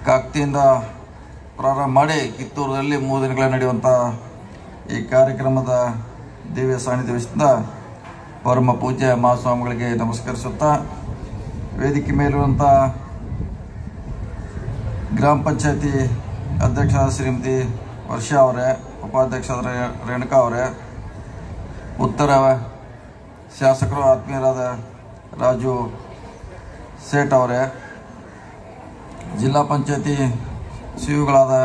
ಕಾಕ್ತಿಯಿಂದ ಪ್ರಾರಂಭ ಮಾಡಿ ಕಿತ್ತೂರಲ್ಲಿ 3 ದಿನಗಳ ನಡೆಯುವಂಥ ಈ ಕಾರ್ಯಕ್ರಮದ ದಿವ್ಯ ಸಾನ್ನಿಧ್ಯ ವಹಿಸಿದ ಪರಮ ಪೂಜ್ಯ ಮಹಾಸ್ವಾಮಿಗಳಿಗೆ ನಮಸ್ಕರಿಸುತ್ತಾ, ವೇದಿಕೆ ಮೇಲಿರುವಂಥ ಗ್ರಾಮ ಪಂಚಾಯತಿ ಅಧ್ಯಕ್ಷ ಶ್ರೀಮತಿ ವರ್ಷಾ ಅವರೇ, ಉಪಾಧ್ಯಕ್ಷ ರೇಣುಕಾ ಅವರೇ, ಉತ್ತರ ಶಾಸಕರು ಆತ್ಮೀಯರಾದ ರಾಜು ಸೇಠ್ ಅವರೇ, ಜಿಲ್ಲಾ ಪಂಚಾಯತಿ ಸಿಇಒಗಳಾದ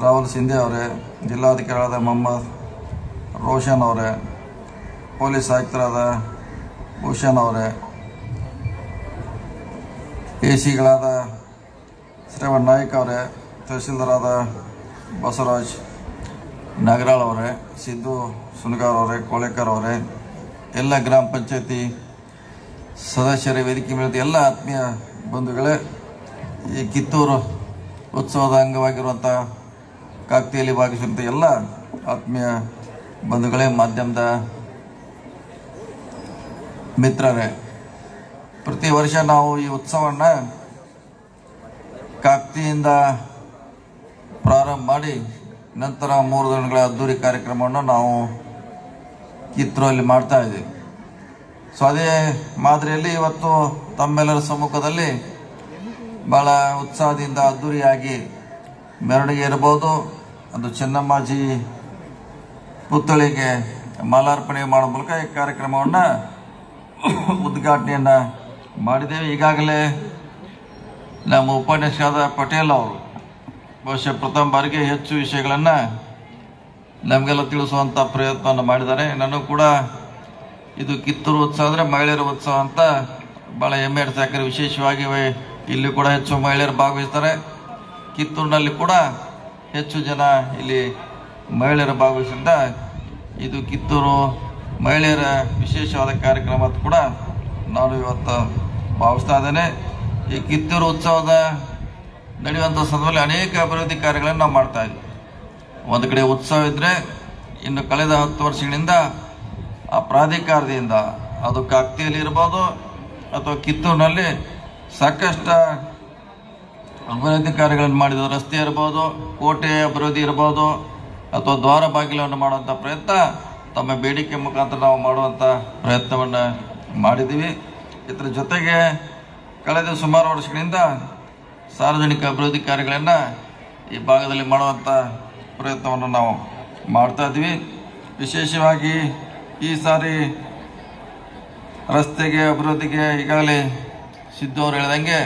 ರಾಹುಲ್ ಸಿಂಧೆ ಅವರೇ, ಜಿಲ್ಲಾಧಿಕಾರಿಗಳಾದ ಮೊಹಮ್ಮದ್ ರೋಷನ್ ಅವರೇ, ಪೊಲೀಸ್ ಆಯುಕ್ತರಾದ ಭೂಷಣ್ ಅವರೇ, ಎಸಿಗಳಾದ ಶ್ರವಣ್ ನಾಯ್ಕ ಅವರೇ, ತಹಸೀಲ್ದಾರಾದ ಬಸವರಾಜ್ ನಾಗರಾಳ್ ಅವರೇ, ಸಿದ್ದು ಸುನಗಾರ್ ಅವರೇ, ಕೋಳೆಕರ್ ಅವರೇ, ಎಲ್ಲ ಗ್ರಾಮ ಪಂಚಾಯತಿ ಸದಸ್ಯರ ವೇದಿಕೆ ಮೇಲೆ ಎಲ್ಲ ಆತ್ಮೀಯ ಬಂಧುಗಳೇ, ಈ ಕಿತ್ತೂರು ಉತ್ಸವದ ಅಂಗವಾಗಿರುವಂಥ ಕಾಕ್ತಿಯಲ್ಲಿ ಭಾಗವಹಿಸುವಂಥ ಎಲ್ಲ ಆತ್ಮೀಯ ಬಂಧುಗಳೇ, ಮಾಧ್ಯಮದ ಮಿತ್ರರೇ, ಪ್ರತಿ ವರ್ಷ ನಾವು ಈ ಉತ್ಸವವನ್ನು ಕಾಕ್ತಿಯಿಂದ ಪ್ರಾರಂಭ ಮಾಡಿ ನಂತರ 3 ದಿನಗಳ ಅದ್ದೂರಿ ಕಾರ್ಯಕ್ರಮವನ್ನು ನಾವು ಕಿತ್ತೂರಲ್ಲಿ ಮಾಡ್ತಾ ಇದ್ದೀವಿ. ಸೊ ಅದೇ ಮಾದರಿಯಲ್ಲಿ ಇವತ್ತು ತಮ್ಮೆಲ್ಲರ ಸಮ್ಮುಖದಲ್ಲಿ ಭಾಳ ಉತ್ಸಾಹದಿಂದ ಅದ್ದೂರಿಯಾಗಿ ಮೆರವಣಿಗೆ ಇರಬಹುದು, ಅದು ಚೆನ್ನಮ್ಮಾಜಿ ಪುತ್ಥಳಿಗೆ ಮಾಲಾರ್ಪಣೆ ಮಾಡೋ ಮೂಲಕ ಈ ಕಾರ್ಯಕ್ರಮವನ್ನು ಉದ್ಘಾಟನೆಯನ್ನು ಮಾಡಿದ್ದೇವೆ. ಈಗಾಗಲೇ ನಮ್ಮ ಉಪನ್ಯಾಸಕರಾದ ಪಟೇಲ್ ಅವರು ಬಹುಶಃ ಪ್ರಥಮ ಬಾರಿಗೆ ಹೆಚ್ಚು ವಿಷಯಗಳನ್ನು ನಮಗೆಲ್ಲ ತಿಳಿಸುವಂಥ ಪ್ರಯತ್ನವನ್ನು ಮಾಡಿದ್ದಾರೆ. ನಾನು ಕೂಡ ಇದು ಕಿತ್ತೂರು ಉತ್ಸವ ಅಂದರೆ ಮಹಿಳೆಯರ ಉತ್ಸವ ಅಂತ ಭಾಳ ಹೆಮ್ಮೆ ಸಾಕರೆ, ವಿಶೇಷವಾಗಿ ಇಲ್ಲಿ ಕೂಡ ಹೆಚ್ಚು ಮಹಿಳೆಯರು ಭಾಗವಹಿಸ್ತಾರೆ. ಕಿತ್ತೂರಿನಲ್ಲಿ ಕೂಡ ಹೆಚ್ಚು ಜನ ಇಲ್ಲಿ ಮಹಿಳೆಯರು ಭಾಗವಹಿಸಿದ ಇದು ಕಿತ್ತೂರು ಮಹಿಳೆಯರ ವಿಶೇಷವಾದ ಕಾರ್ಯಕ್ರಮ ಅಂತ ಕೂಡ ನಾನು ಇವತ್ತು ಭಾವಿಸ್ತಾ ಇದ್ದೇನೆ. ಈ ಕಿತ್ತೂರು ಉತ್ಸವದ ನಡೆಯುವಂಥ ಸಂದರ್ಭದಲ್ಲಿ ಅನೇಕ ಅಭಿವೃದ್ಧಿ ಕಾರ್ಯಗಳನ್ನು ನಾವು ಮಾಡ್ತಾ ಇದ್ವಿ. ಒಂದು ಕಡೆ ಉತ್ಸವ ಇದ್ದರೆ, ಇನ್ನು ಕಳೆದ 10 ವರ್ಷಗಳಿಂದ ಆ ಪ್ರಾಧಿಕಾರದಿಂದ ಅದು ಕಾಕ್ತಿಯಲ್ಲಿ ಇರ್ಬೋದು ಅಥವಾ ಕಿತ್ತೂರಿನಲ್ಲಿ ಸಾಕಷ್ಟು ಅಭಿವೃದ್ಧಿ ಕಾರ್ಯಗಳನ್ನು ಮಾಡಿದ್ದು, ರಸ್ತೆ ಇರ್ಬೋದು, ಕೋಟೆ ಅಭಿವೃದ್ಧಿ ಇರ್ಬೋದು ಅಥವಾ ದ್ವಾರ ಬಾಗಿಲನ್ನು ಮಾಡುವಂಥ ಪ್ರಯತ್ನ ತಮ್ಮ ಬೇಡಿಕೆ ಮುಖಾಂತರ ನಾವು ಮಾಡುವಂಥ ಪ್ರಯತ್ನವನ್ನು ಮಾಡಿದ್ದೀವಿ. ಇದರ ಜೊತೆಗೆ ಕಳೆದ ಸುಮಾರು ವರ್ಷಗಳಿಂದ ಸಾರ್ವಜನಿಕ ಅಭಿವೃದ್ಧಿ ಕಾರ್ಯಗಳನ್ನು ಈ ಭಾಗದಲ್ಲಿ ಮಾಡುವಂಥ ಪ್ರಯತ್ನವನ್ನು ನಾವು ಮಾಡ್ತಾ ಇದ್ವಿ. ವಿಶೇಷವಾಗಿ ಈ ಸಾರಿ ರಸ್ತೆಗೆ ಅಭಿವೃದ್ಧಿಗೆ ಈಗಾಗಲೇ ಸಿದ್ದು ಅವರು ಹೇಳಿದಂಗೆ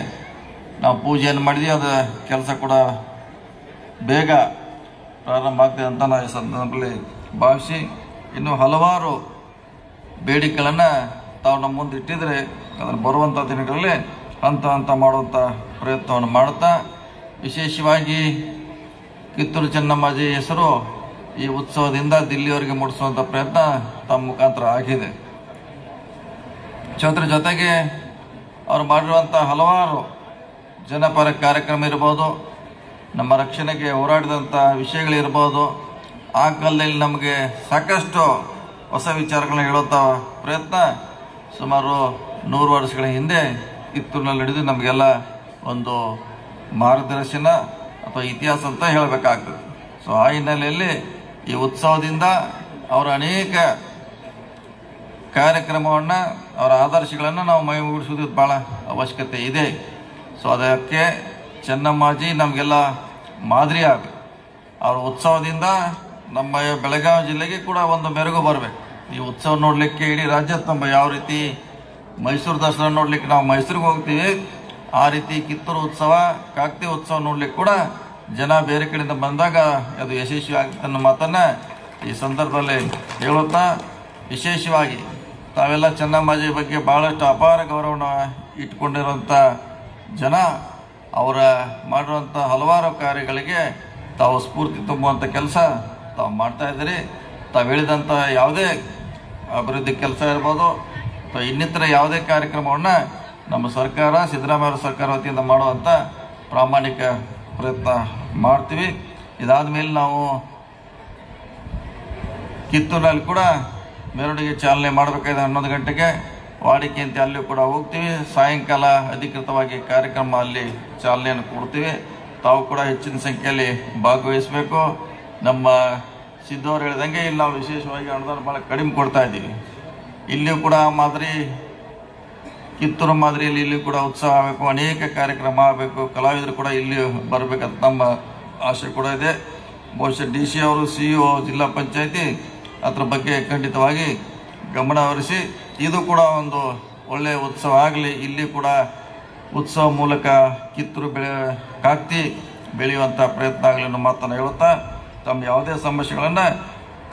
ನಾವು ಪೂಜೆಯನ್ನು ಮಾಡಿದ್ವಿ. ಅದರ ಕೆಲಸ ಕೂಡ ಬೇಗ ಪ್ರಾರಂಭ ಆಗ್ತದೆ ಅಂತ ನಾವು ಈ ಸಂದರ್ಭದಲ್ಲಿ ಭಾವಿಸಿ, ಇನ್ನು ಹಲವಾರು ಬೇಡಿಕೆಗಳನ್ನು ತಾವು ನಮ್ಮ ಮುಂದೆ ಇಟ್ಟಿದ್ರೆ ಅದನ್ನು ಬರುವಂಥ ದಿನಗಳಲ್ಲಿ ಹಂತ ಹಂತ ಮಾಡುವಂಥ ಪ್ರಯತ್ನವನ್ನು ಮಾಡುತ್ತಾ, ವಿಶೇಷವಾಗಿ ಕಿತ್ತೂರು ಚೆನ್ನಮ್ಮಾಜಿ ಹೆಸರು ಈ ಉತ್ಸವದಿಂದ ದಿಲ್ಲಿಯವರೆಗೆ ಮೂಡಿಸುವಂಥ ಪ್ರಯತ್ನ ತಮ್ಮ ಮುಖಾಂತರ ಆಗಿದೆ. ಅದರ ಜೊತೆಗೆ ಅವರು ಮಾಡಿರುವಂಥ ಹಲವಾರು ಜನಪರ ಕಾರ್ಯಕ್ರಮ ಇರ್ಬೋದು, ನಮ್ಮ ರಕ್ಷಣೆಗೆ ಹೋರಾಡಿದಂಥ ವಿಷಯಗಳಿರ್ಬೋದು, ಆ ಕಾಲದಲ್ಲಿ ನಮಗೆ ಸಾಕಷ್ಟು ಹೊಸ ವಿಚಾರಗಳನ್ನ ಹೇಳುವಂಥ ಪ್ರಯತ್ನ ಸುಮಾರು 100 ವರ್ಷಗಳ ಹಿಂದೆ ಕಿತ್ತೂರಿನಲ್ಲಿ ನಡೆದು ನಮಗೆಲ್ಲ ಒಂದು ಮಾರ್ಗದರ್ಶನ ಅಥವಾ ಇತಿಹಾಸ ಅಂತ ಹೇಳಬೇಕಾಗ್ತದೆ. ಸೊ ಆ ಹಿನ್ನೆಲೆಯಲ್ಲಿ ಈ ಉತ್ಸವದಿಂದ ಅವರ ಅನೇಕ ಕಾರ್ಯಕ್ರಮವನ್ನು, ಅವರ ಆದರ್ಶಗಳನ್ನು ನಾವು ಮೈಗೂಡಿಸುವುದು ಭಾಳ ಅವಶ್ಯಕತೆ ಇದೆ. ಸೊ ಅದಕ್ಕೆ ಚೆನ್ನಮ್ಮಾಜಿ ನಮಗೆಲ್ಲ ಮಾದರಿ ಆಗಬೇಕು. ಅವರ ಉತ್ಸವದಿಂದ ನಮ್ಮ ಬೆಳಗಾವಿ ಜಿಲ್ಲೆಗೆ ಕೂಡ ಒಂದು ಮೆರುಗು ಬರಬೇಕು. ಈ ಉತ್ಸವ ನೋಡಲಿಕ್ಕೆ ಇಡೀ ರಾಜ್ಯ ತುಂಬ ಯಾವ ರೀತಿ ಮೈಸೂರು ದಸರಾ ನೋಡ್ಲಿಕ್ಕೆ ನಾವು ಮೈಸೂರಿಗೆ ಹೋಗ್ತೀವಿ, ಆ ರೀತಿ ಕಿತ್ತೂರು ಉತ್ಸವ, ಕಾಕ್ತಿ ಉತ್ಸವ ನೋಡ್ಲಿಕ್ಕೆ ಕೂಡ ಜನ ಬೇರೆ ಕಡೆಯಿಂದ ಬಂದಾಗ ಅದು ಯಶಸ್ವಿ ಆಗ್ತದೆ ಅನ್ನೋ ಮಾತನ್ನು ಈ ಸಂದರ್ಭದಲ್ಲಿ ಹೇಳುತ್ತಾ, ವಿಶೇಷವಾಗಿ ತಾವೆಲ್ಲ ಚೆನ್ನಮ್ಮಾಜಿ ಬಗ್ಗೆ ಭಾಳಷ್ಟು ಅಪಾರ ಗೌರವವನ್ನು ಇಟ್ಕೊಂಡಿರುವಂಥ ಜನ, ಅವರ ಮಾಡಿರುವಂಥ ಹಲವಾರು ಕಾರ್ಯಗಳಿಗೆ ತಾವು ಸ್ಫೂರ್ತಿ ತುಂಬುವಂಥ ಕೆಲಸ ತಾವು ಮಾಡ್ತಾ ಇದ್ದೀರಿ. ತಾವು ಹೇಳಿದಂಥ ಯಾವುದೇ ಅಭಿವೃದ್ಧಿ ಕೆಲಸ ಇರ್ಬೋದು ಅಥವಾ ಇನ್ನಿತರ ಯಾವುದೇ ಕಾರ್ಯಕ್ರಮವನ್ನು ನಮ್ಮ ಸರ್ಕಾರ, ಸಿದ್ದರಾಮಯ್ಯ ಸರ್ಕಾರ ವತಿಯಿಂದ ಮಾಡುವಂಥ ಪ್ರಾಮಾಣಿಕ ಪ್ರಯತ್ನ ಮಾಡ್ತೀವಿ. ಇದಾದ ಮೇಲೆ ನಾವು ಕಿತ್ತೂರಿನಲ್ಲಿ ಕೂಡ ಮೆರವಣಿಗೆ ಚಾಲನೆ ಮಾಡಬೇಕಾಗಿದೆ 11 ಗಂಟೆಗೆ. ವಾಡಿಕೆಯಂತೆ ಅಲ್ಲಿ ಕೂಡ ಹೋಗ್ತೀವಿ. ಸಾಯಂಕಾಲ ಅಧಿಕೃತವಾಗಿ ಕಾರ್ಯಕ್ರಮ ಅಲ್ಲಿ ಚಾಲನೆಯನ್ನು ಕೊಡ್ತೀವಿ. ತಾವು ಕೂಡ ಹೆಚ್ಚಿನ ಸಂಖ್ಯೆಯಲ್ಲಿ ಭಾಗವಹಿಸಬೇಕು. ನಮ್ಮ ಸಿದ್ದವರು ಹೇಳಿದಂಗೆ ಇಲ್ಲಿ ನಾವು ವಿಶೇಷವಾಗಿ ಅನುದಾನ ಭಾಳ ಕಡಿಮೆ ಕೊಡ್ತಾ ಇದ್ದೀವಿ. ಇಲ್ಲಿಯೂ ಕೂಡ ಮಾದರಿ ಕಿತ್ತೂರು ಮಾದರಿಯಲ್ಲಿ ಇಲ್ಲಿ ಕೂಡ ಉತ್ಸವ ಆಗಬೇಕು, ಅನೇಕ ಕಾರ್ಯಕ್ರಮ ಆಗಬೇಕು, ಕಲಾವಿದರು ಕೂಡ ಇಲ್ಲಿ ಬರಬೇಕಂತ ನಮ್ಮ ಆಶೆ ಕೂಡ ಇದೆ. ಬಹುಶಃ DC ಅವರು CEO ಜಿಲ್ಲಾ ಪಂಚಾಯತಿ ಅದರ ಬಗ್ಗೆ ಖಂಡಿತವಾಗಿ ಗಮನ ಹರಿಸಿ ಇದು ಕೂಡ ಒಂದು ಒಳ್ಳೆಯ ಉತ್ಸವ ಆಗಲಿ. ಇಲ್ಲಿ ಕೂಡ ಉತ್ಸವ ಮೂಲಕ ಕಿತ್ತೂರು ಕಾಕ್ತಿ ಬೆಳೆಯುವಂಥ ಪ್ರಯತ್ನ ಆಗಲಿ ಅನ್ನೋ ಮಾತನ್ನು ಹೇಳುತ್ತಾ ತಮ್ಮ ಯಾವುದೇ ಸಮಸ್ಯೆಗಳನ್ನು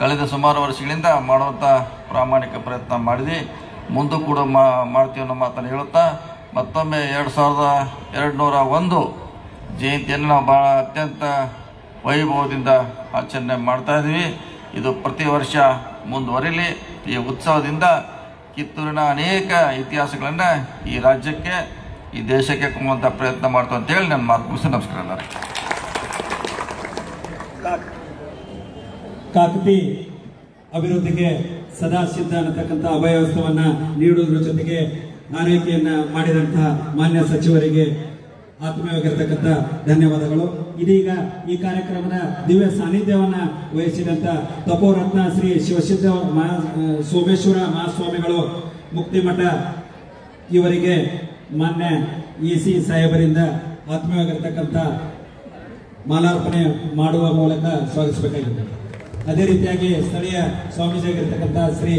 ಕಳೆದ ಸುಮಾರು ವರ್ಷಗಳಿಂದ ಮಾಡುವಂಥ ಪ್ರಾಮಾಣಿಕ ಪ್ರಯತ್ನ ಮಾಡಿದ್ವಿ, ಮುಂದೂ ಕೂಡ ಮಾಡ್ತೀವಿ ಅನ್ನೋ ಮಾತನ್ನು ಹೇಳುತ್ತಾ ಮತ್ತೊಮ್ಮೆ 2201 ಜಯಂತಿಯನ್ನು ನಾವು ಭಾಳ ಅತ್ಯಂತ ವೈಭವದಿಂದ ಆಚರಣೆ ಮಾಡ್ತಾ ಇದ್ದೀವಿ. ಇದು ಪ್ರತಿ ವರ್ಷ ಮುಂದುವರಿಲಿ. ಈ ಉತ್ಸವದಿಂದ ಕಿತ್ತೂರಿನ ಅನೇಕ ಇತಿಹಾಸಗಳನ್ನು ಈ ರಾಜ್ಯಕ್ಕೆ ಈ ದೇಶಕ್ಕೆ ಕೊಂಬುವಂಥ ಪ್ರಯತ್ನ ಮಾಡ್ತು ಅಂತೇಳಿ ನನ್ನ ಮಾತು ಮುಗಿಸಿ ನಮಸ್ಕಾರ ಎಲ್ಲರೂ. ಕಾಕತಿ ಅಭಿವೃದ್ಧಿಗೆ ಸದಾ ಸಿದ್ಧ ಅನ್ನತಕ್ಕಂಥ ಅಭಯವಸ್ತವನ್ನ ನೀಡುವುದರ ಜೊತೆಗೆ ಆರೈಕೆಯನ್ನ ಮಾಡಿದಂತಹ ಮಾನ್ಯ ಸಚಿವರಿಗೆ ಆತ್ಮೀಯವಾಗಿರ್ತಕ್ಕಂಥ ಧನ್ಯವಾದಗಳು. ಇದೀಗ ಈ ಕಾರ್ಯಕ್ರಮದ ದಿವ್ಯ ಸಾನ್ನಿಧ್ಯವನ್ನ ವಹಿಸಿದಂತ ತಪೋರತ್ನ ಶ್ರೀ ಶಿವಸಿದ್ಧ ಸೋಮೇಶ್ವರ ಮಹಾಸ್ವಾಮಿಗಳು ಮುಕ್ತಿಮಠ ಇವರಿಗೆ ಮಾನ್ಯ EC ಸಾಹೇಬರಿಂದ ಆತ್ಮೀಯವಾಗಿರ್ತಕ್ಕಂಥ ಮಾಲಾರ್ಪಣೆ ಮಾಡುವ ಮೂಲಕ ಸ್ವಾಗತಿಸಬೇಕಾಗಿದೆ. ಅದೇ ರೀತಿಯಾಗಿ ಸ್ಥಳೀಯ ಸ್ವಾಮೀಜಿಯಾಗಿರ್ತಕ್ಕಂಥ ಶ್ರೀ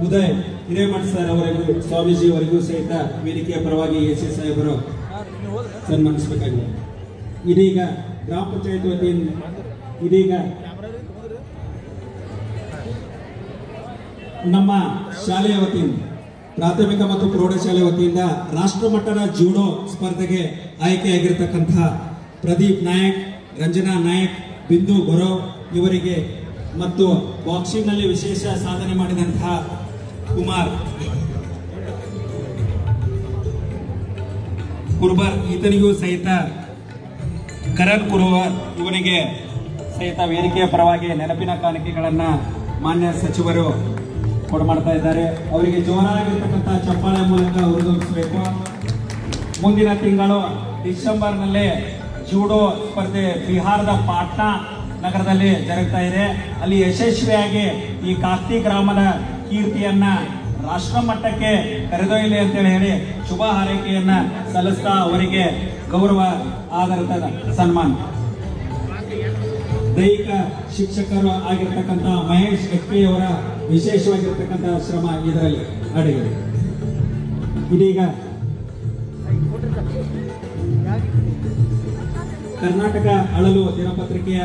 ಉದಯ್ ಹಿರೇಮಠ ಸರ್ ಅವರಿಗೂ ಸ್ವಾಮೀಜಿ ಅವರಿಗೂ ಸಹಿತ ವೇದಿಕೆಯ ಪರವಾಗಿ EC ಸಾಹೇಬರು ಸನ್ಮಾನಿಸಬೇಕಾಗಿದೆ. ಇದೀಗ ಗ್ರಾಮ ಪಂಚಾಯತ್ ವತಿಯಿಂದ ಇದೀಗ ನಮ್ಮ ಶಾಲೆಯ ವತಿಯಿಂದ ಪ್ರಾಥಮಿಕ ಮತ್ತು ಪ್ರೌಢಶಾಲೆ ವತಿಯಿಂದ ರಾಷ್ಟ್ರಮಟ್ಟದ ಜೂಡೋ ಸ್ಪರ್ಧೆಗೆ ಆಯ್ಕೆಯಾಗಿರ್ತಕ್ಕಂತಹ ಪ್ರದೀಪ್ ನಾಯಕ್, ರಂಜನಾ ನಾಯಕ್, ಬಿಂದು ಗೊರವ್ ಇವರಿಗೆ ಮತ್ತು ಬಾಕ್ಸಿಂಗ್ ನಲ್ಲಿ ವಿಶೇಷ ಸಾಧನೆ ಮಾಡಿದಂತಹ ಕುಮಾರ್ ಕುರ್ಬರ್ ಈತನಿಗೂ ಸಹಿತ ಕರಣ್ ಕುರುವರ್ ಇವರಿಗೆ ಸಹಿತ ವೇದಿಕೆಯ ಪರವಾಗಿ ನೆನಪಿನ ಕಾಣಿಕೆಗಳನ್ನ ಮಾನ್ಯ ಸಚಿವರು ಕೊಡಮಾಡ್ತಾ ಇದ್ದಾರೆ. ಅವರಿಗೆ ಜೋರಾಗಿರ್ತಕ್ಕಂಥ ಚಪ್ಪಾಳೆ ಮೂಲಕ ಹುರಿದುಂಬಿಸಬೇಕು. ಮುಂದಿನ ತಿಂಗಳು ಡಿಸೆಂಬರ್ನಲ್ಲಿ ಜೂಡೋ ಸ್ಪರ್ಧೆ ಬಿಹಾರದ ಪಾಟ್ನಾ ನಗರದಲ್ಲಿ ಜರುಗ್ತಾ ಇದೆ. ಅಲ್ಲಿ ಯಶಸ್ವಿಯಾಗಿ ಈ ಕಾಕ್ತಿ ಗ್ರಾಮದ ಕೀರ್ತಿಯನ್ನ ರಾಷ್ಟ್ರ ಮಟ್ಟಕ್ಕೆ ಕರೆದೊಯ್ಯಲಿ ಅಂತೇಳಿ ಹೇಳಿ ಶುಭ ಹಾರೈಕೆಯನ್ನ ಸಲ್ಲಿಸ್ತಾ ಅವರಿಗೆ ಗೌರವ ಆಧಾರಿತ ಸನ್ಮಾನ. ದೈಹಿಕ ಶಿಕ್ಷಕರು ಆಗಿರ್ತಕ್ಕಂಥ ಮಹೇಶ್ ಎಕ್ಪಿ ಅವರ ವಿಶೇಷವಾಗಿರ್ತಕ್ಕಂಥ ಶ್ರಮ ಇದರಲ್ಲಿ ಅಡಗಿದೆ. ಇದೀಗ ಕರ್ನಾಟಕ ಅಳಲು ದಿನಪತ್ರಿಕೆಯ